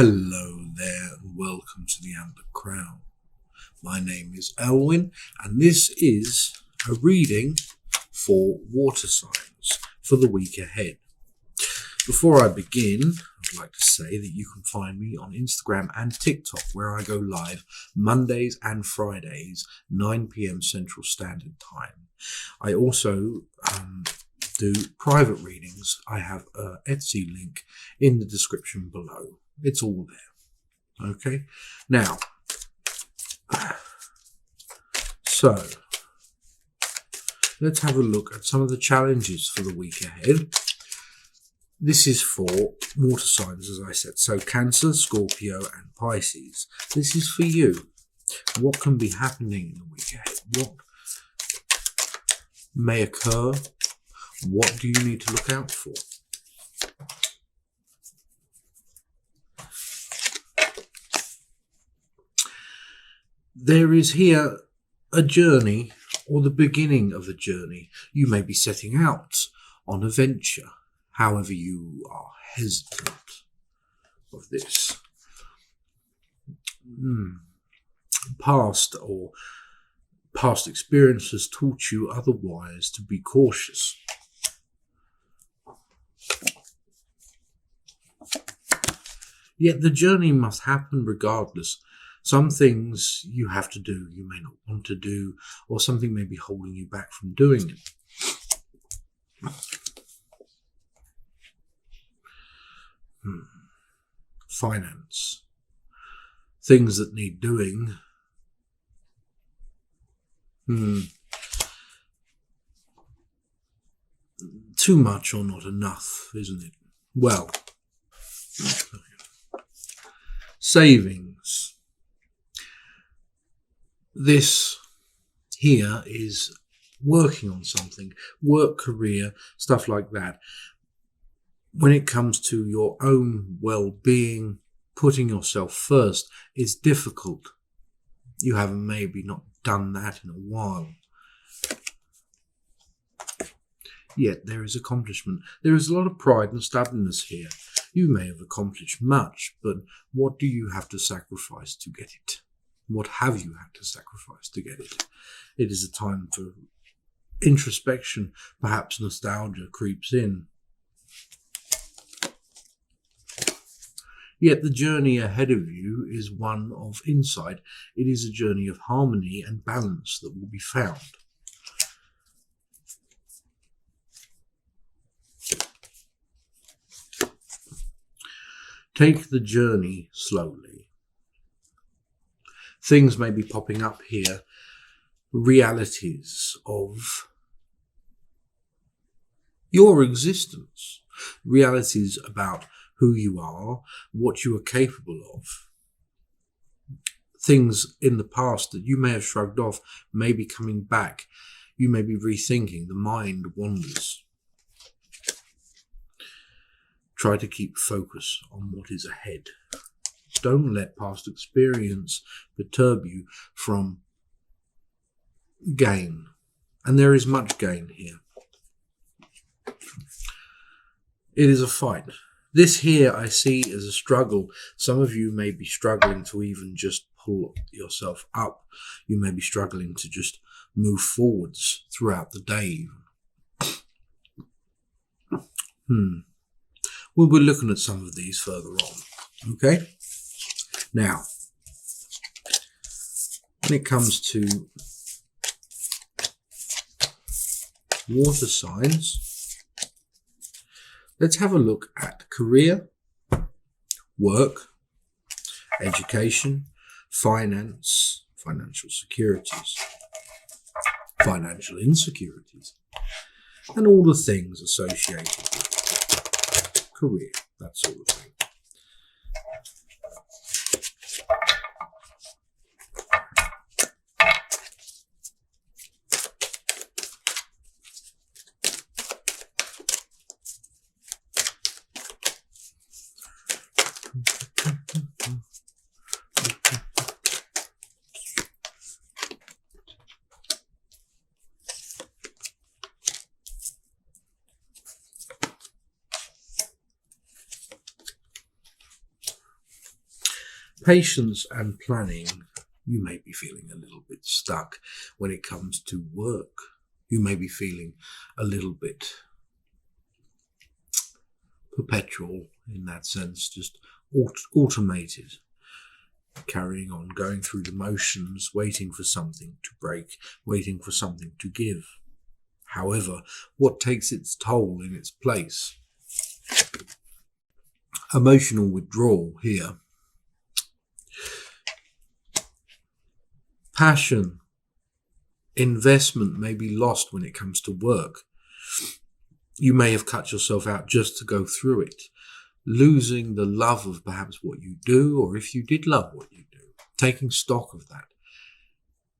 Hello there and welcome to the Under Crown. My name is Elwyn and this is a reading for water signs for the week ahead. Before I begin, I'd like to say that you can find me on Instagram and TikTok where I go live Mondays and Fridays, 9 p.m. Central Standard Time. I also do private readings. I have an Etsy link in the description below. It's all there. Okay. Now, so let's have a look at some of the challenges for the week ahead. This is for water signs, as I said. So Cancer, Scorpio, and Pisces. This is for you. What can be happening in the week ahead? What may occur? What do you need to look out for? There is here a journey or the beginning of a journey. You may be setting out on a venture. However, you are hesitant of this. Past experience has taught you otherwise to be cautious. Yet the journey must happen regardless. Some things you have to do, you may not want to do, or something may be holding you back from doing it. Finance. Things that need doing. Too much or not enough, isn't it? Well, savings. This here is working on something, work, career, stuff like that. When it comes to your own well-being, putting yourself first is difficult. You have maybe not done that in a while. Yet there is accomplishment. There is a lot of pride and stubbornness here. You may have accomplished much, but what do you have to sacrifice to get it? What have you had to sacrifice to get it? It is a time for introspection. Perhaps nostalgia creeps in. Yet the journey ahead of you is one of insight. It is a journey of harmony and balance that will be found. Take the journey slowly. Things may be popping up here, realities of your existence, realities about who you are, what you are capable of. Things in the past that you may have shrugged off may be coming back. You may be rethinking. The mind wanders. Try to keep focus on what is ahead. Don't let past experience perturb you from gain. And there is much gain here. It is a fight. This here I see as a struggle. Some of you may be struggling to even just pull yourself up. You may be struggling to just move forwards throughout the day. We'll be looking at some of these further on. Okay? Now, when it comes to water signs, let's have a look at career, work, education, finance, financial securities, financial insecurities, and all the things associated with career, that sort of thing. Patience and planning. You may be feeling a little bit stuck when it comes to work. You may be feeling a little bit perpetual in that sense, just automated, carrying on, going through the motions, waiting for something to break, waiting for something to give. However, what takes its toll in its place? Emotional withdrawal here. Passion, investment may be lost when it comes to work. You may have cut yourself out just to go through it, losing the love of perhaps what you do, or if you did love what you do, taking stock of that.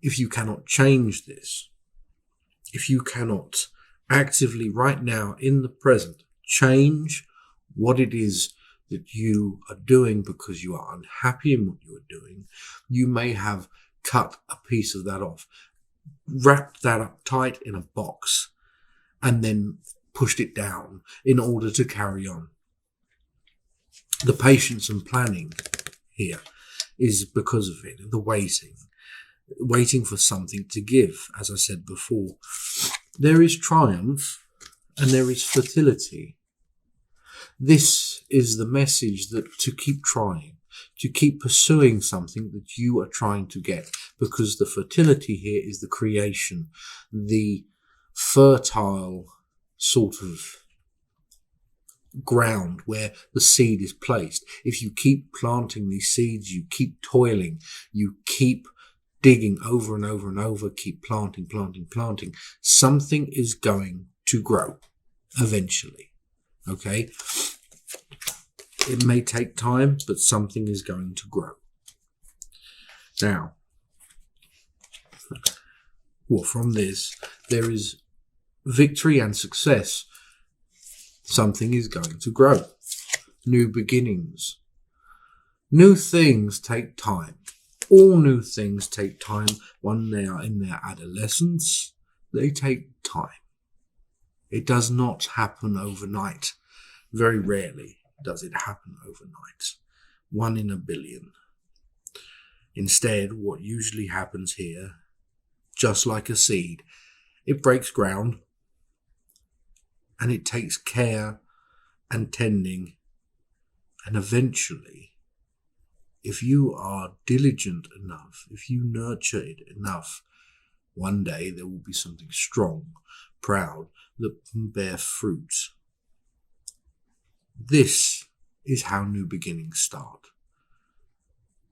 If you cannot change this, if you cannot actively right now in the present change what it is that you are doing because you are unhappy in what you are doing, you may have cut a piece of that off, wrapped that up tight in a box, and then pushed it down in order to carry on. The patience and planning here is because of it, the waiting for something to give. As I said before, there is triumph and there is fertility. This is the message that to keep trying, to keep pursuing something that you are trying to get, because the fertility here is the creation, the fertile sort of ground where the seed is placed. If you keep planting these seeds, you keep toiling, you keep digging over and over and over, keep planting, something is going to grow eventually. Okay? It may take time, but something is going to grow. Now, well, from this, there is victory and success. Something is going to grow. New beginnings. New things take time. All new things take time. When they are in their adolescence, they take time. It does not happen overnight. Very rarely does it happen overnight. 1 in a billion. Instead, what usually happens here, just like a seed, it breaks ground and it takes care and tending, and eventually, if you are diligent enough, if you nurture it enough, one day there will be something strong, proud, that can bear fruit. This is how new beginnings start.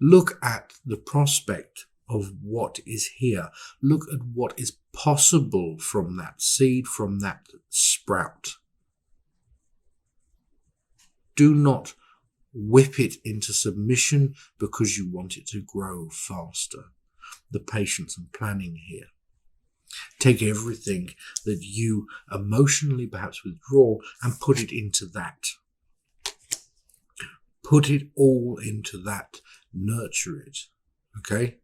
Look at the prospect of what is here. Look at what is possible from that seed, from that sprout. Do not whip it into submission because you want it to grow faster. The patience and planning here. Take everything that you emotionally perhaps withdraw and put it into that. Put it all into that. Nurture it. Okay?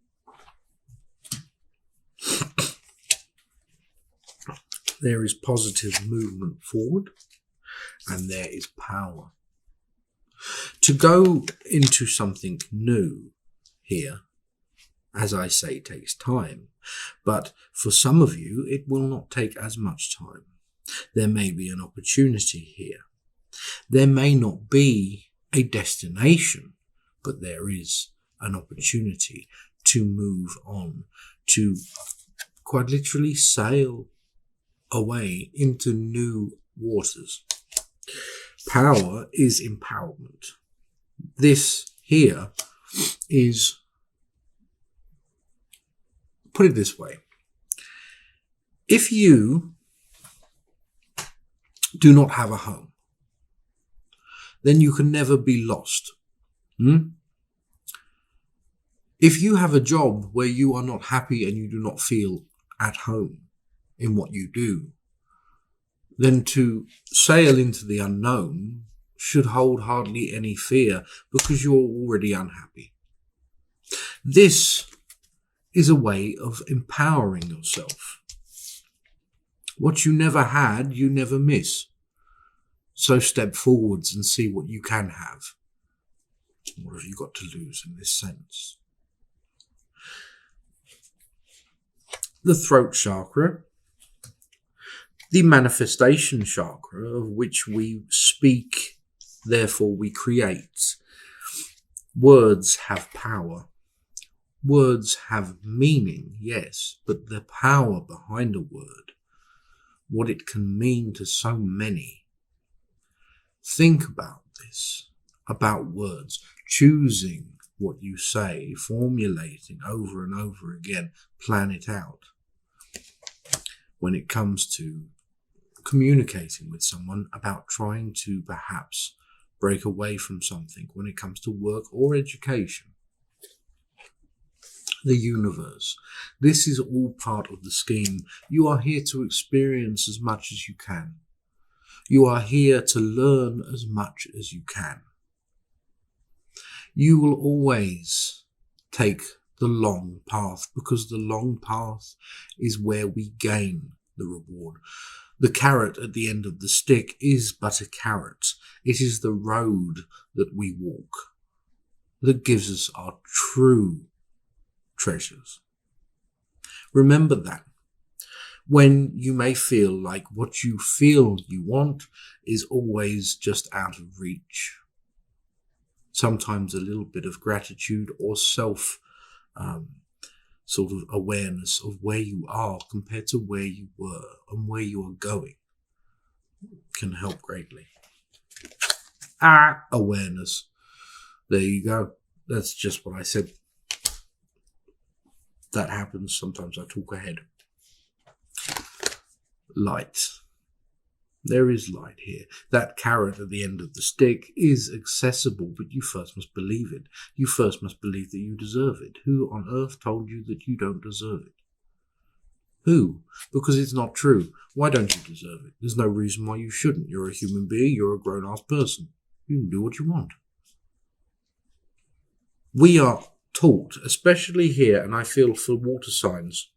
There is positive movement forward and there is power. To go into something new here, as I say, takes time. But for some of you, it will not take as much time. There may be an opportunity here. There may not be a destination, but there is an opportunity to move on, to quite literally sail away into new waters. Power is empowerment. This here is, put it this way, if you do not have a home, then you can never be lost. If you have a job where you are not happy and you do not feel at home in what you do, then to sail into the unknown should hold hardly any fear because you're already unhappy. This is a way of empowering yourself. What you never had, you never miss. So step forwards and see what you can have. What have you got to lose in this sense? The throat chakra, the manifestation chakra, of which we speak, therefore we create. Words have power. Words have meaning, yes, but the power behind a word, what it can mean to so many. Think about this, about words, choosing what you say, formulating over and over again, plan it out. When it comes to communicating with someone about trying to perhaps break away from something, when it comes to work or education, the universe. This is all part of the scheme. You are here to experience as much as you can. You are here to learn as much as you can. You will always take the long path, because the long path is where we gain the reward. The carrot at the end of the stick is but a carrot. It is the road that we walk that gives us our true treasures. Remember that. When you may feel like what you feel you want is always just out of reach. Sometimes a little bit of gratitude or self sort of awareness of where you are compared to where you were and where you are going can help greatly. Awareness. There you go. That's just what I said. That happens. Sometimes I talk ahead. Light. There is light here. That carrot at the end of the stick is accessible, but you first must believe it. You first must believe that you deserve it. Who on earth told you that you don't deserve it? Who? Because it's not true. Why don't you deserve it? There's no reason why you shouldn't. You're a human being. You're a grown-ass person. You can do what you want. We are taught, especially here, and I feel for water signs,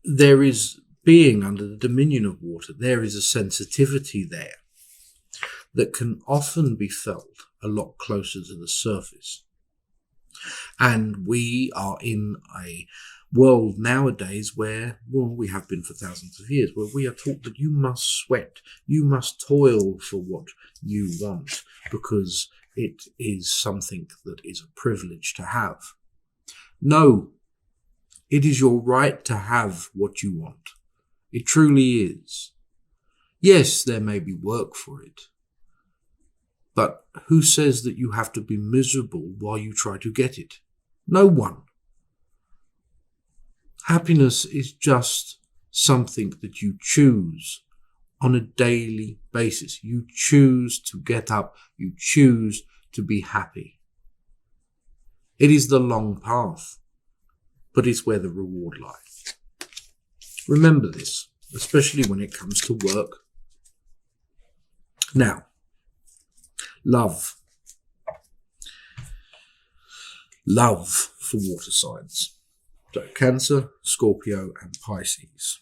there is, being under the dominion of water, there is a sensitivity there that can often be felt a lot closer to the surface. And we are in a world nowadays where, well, we have been for thousands of years, where we are taught that you must sweat, you must toil for what you want, because it is something that is a privilege to have. No, it is your right to have what you want. It truly is. Yes, there may be work for it. But who says that you have to be miserable while you try to get it? No one. Happiness is just something that you choose on a daily basis. You choose to get up. You choose to be happy. It is the long path, but it's where the reward lies. Remember this, especially when it comes to work. Now, love. Love for water signs. So Cancer, Scorpio and Pisces.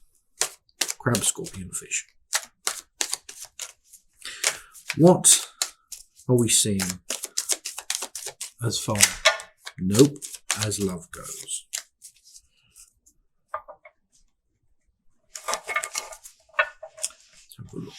Crab, scorpion, fish. What are we seeing as far, as love goes? Let's have a look.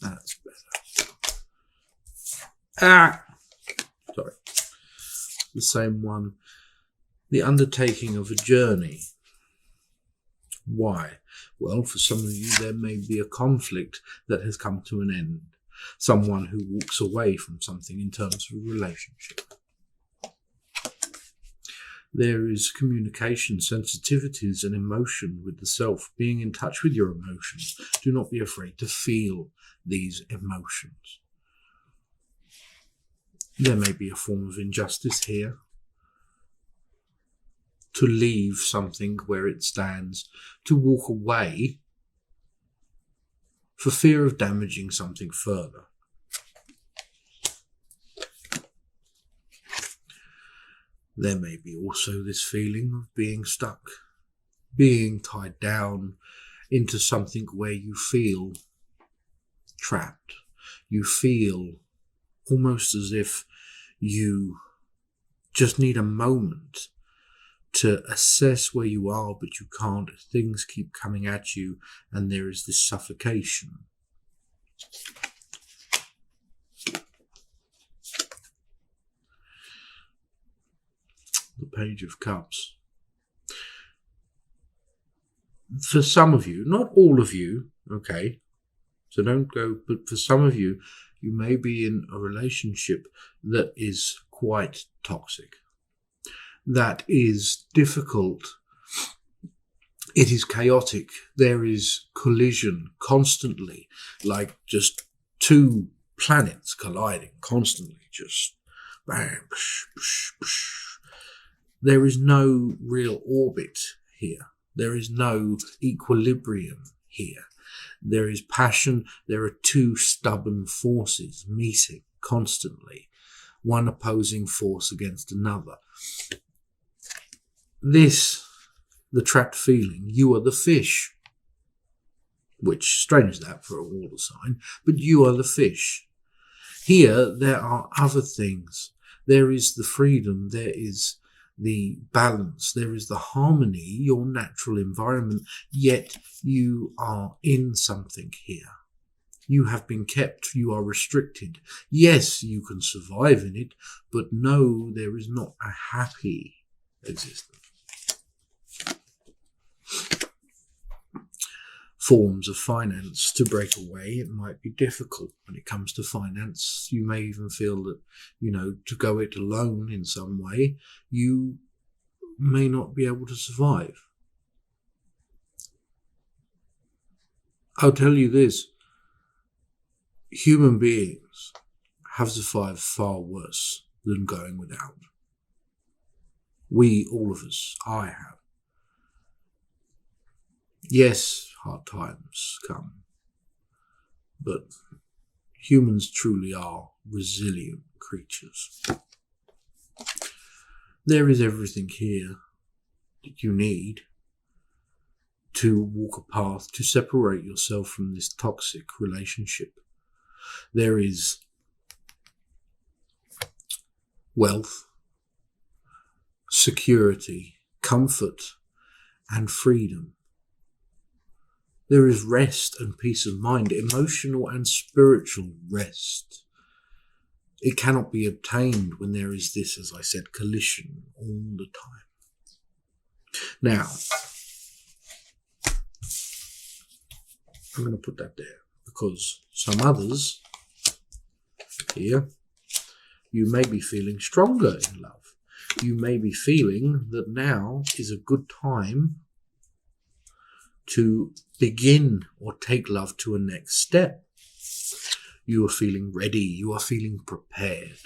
That's better. Sorry. The same one. The undertaking of a journey. Why? Well, for some of you, there may be a conflict that has come to an end. Someone who walks away from something in terms of a relationship. There is communication, sensitivities and emotion with the self, being in touch with your emotions. Do not be afraid to feel these emotions. There may be a form of injustice here. To leave something where it stands, to walk away for fear of damaging something further. There may be also this feeling of being stuck, being tied down into something where you feel trapped. You feel almost as if you just need a moment to assess where you are, but you can't. Things keep coming at you, and there is this suffocation. The Page of Cups. For some of you, not all of you, okay, so don't go, but for some of you, you may be in a relationship that is quite toxic, that is difficult, it is chaotic, there is collision constantly, like just two planets colliding constantly, just bang, psh, psh, psh. There is no real orbit here. There is no equilibrium here. There is passion. There are two stubborn forces meeting constantly, one opposing force against another. This, the trapped feeling, you are the fish, which, strange that for a water sign, but you are the fish. Here, there are other things. There is the freedom, there is the balance, there is the harmony, your natural environment, yet you are in something here. You have been kept, you are restricted. Yes, you can survive in it, but no, there is not a happy existence. Forms of finance to break away, it might be difficult when it comes to finance. You may even feel that, to go it alone in some way, you may not be able to survive. I'll tell you this, human beings have survived far worse than going without. We, all of us, I have. Yes, hard times come, but humans truly are resilient creatures. There is everything here that you need to walk a path to separate yourself from this toxic relationship. There is wealth, security, comfort, and freedom. There is rest and peace of mind, emotional and spiritual rest. It cannot be obtained when there is this, as I said, collision all the time. Now, I'm going to put that there because some others here, you may be feeling stronger in love. You may be feeling that now is a good time to begin or take love to a next step. You are feeling ready. You are feeling prepared.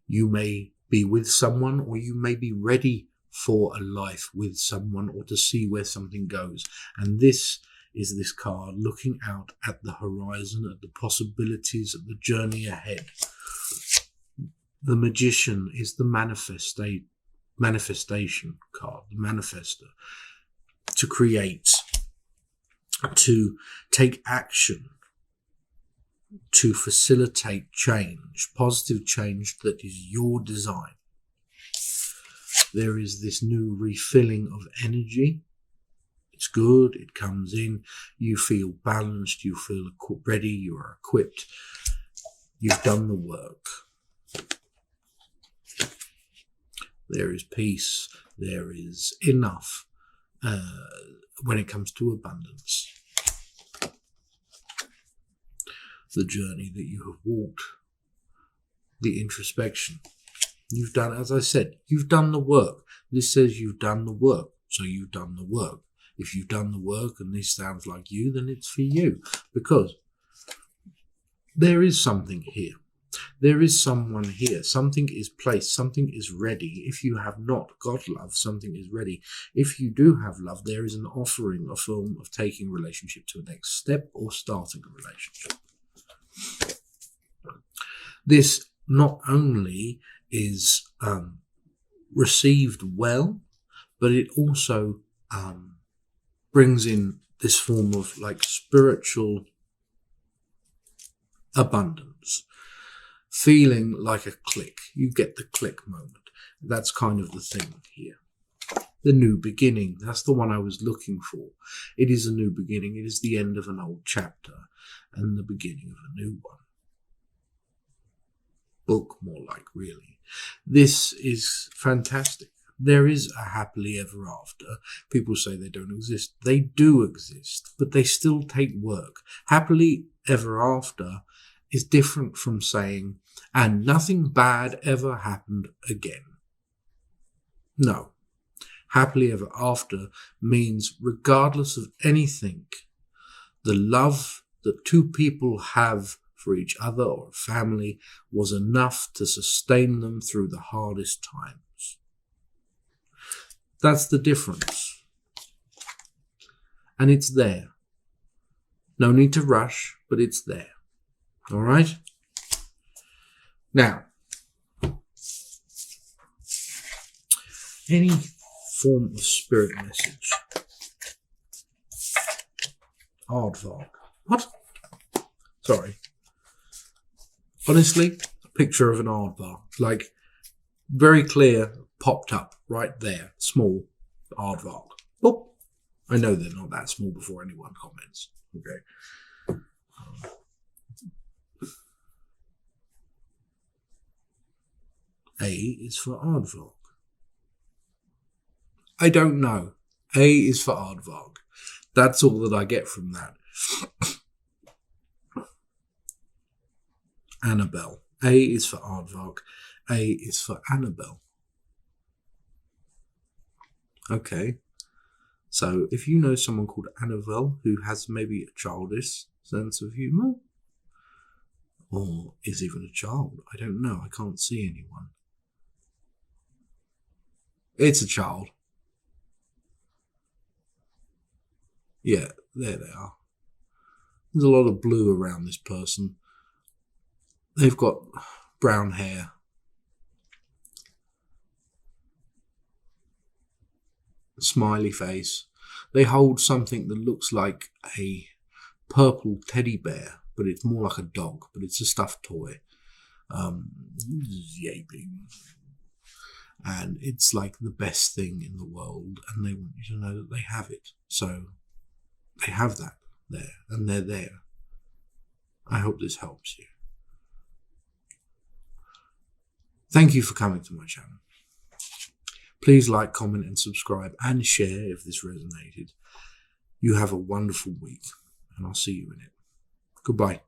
You may be with someone, or you may be ready for a life with someone, or to see where something goes. And this is this card looking out at the horizon, at the possibilities, at the journey ahead. The Magician is the manifestation card, the manifester. To create, to take action, to facilitate change, positive change that is your design. There is this new refilling of energy. It's good, it comes in, you feel balanced, you feel ready, you are equipped, you've done the work. There is peace, there is enough. When it comes to abundance, the journey that you have walked, the introspection, you've done, as I said, you've done the work. This says you've done the work, so you've done the work. If you've done the work and this sounds like you, then it's for you, because there is something here. There is someone here. Something is placed. Something is ready. If you have not got love, something is ready. If you do have love, there is an offering, a form of taking a relationship to a next step or starting a relationship. This not only is received well, but it also brings in this form of like spiritual abundance, feeling like a click. You get the click moment. That's kind of the thing here. The new beginning. That's the one I was looking for. It is a new beginning. It is the end of an old chapter and the beginning of a new one. Book, more like, really. This is fantastic. There is a happily ever after. People say they don't exist. They do exist, but they still take work. Happily ever after is different from saying, and nothing bad ever happened again. No. Happily ever after means regardless of anything, the love that two people have for each other or a family was enough to sustain them through the hardest times. That's the difference. And it's there. No need to rush, but it's there. All right? Now, any form of spirit message. Aardvark. What? Sorry. Honestly, a picture of an aardvark. Like, very clear, popped up right there. Small aardvark. Oh, I know they're not that small before anyone comments. Okay. A is for aardvark. I don't know. A is for aardvark. That's all that I get from that. Annabelle. A is for aardvark. A is for Annabelle. Okay. So if you know someone called Annabelle who has maybe a childish sense of humour, or is even a child, I don't know. I can't see anyone. It's a child. Yeah, there they are. There's a lot of blue around this person. They've got brown hair. Smiley face. They hold something that looks like a purple teddy bear, but it's more like a dog, but it's a stuffed toy. Yaping. And it's like the best thing in the world, and they want you to know that they have it. So they have that there, and they're there. I hope this helps you. Thank you for coming to my channel. Please like, comment, and subscribe, and share if this resonated. You have a wonderful week, and I'll see you in it. Goodbye.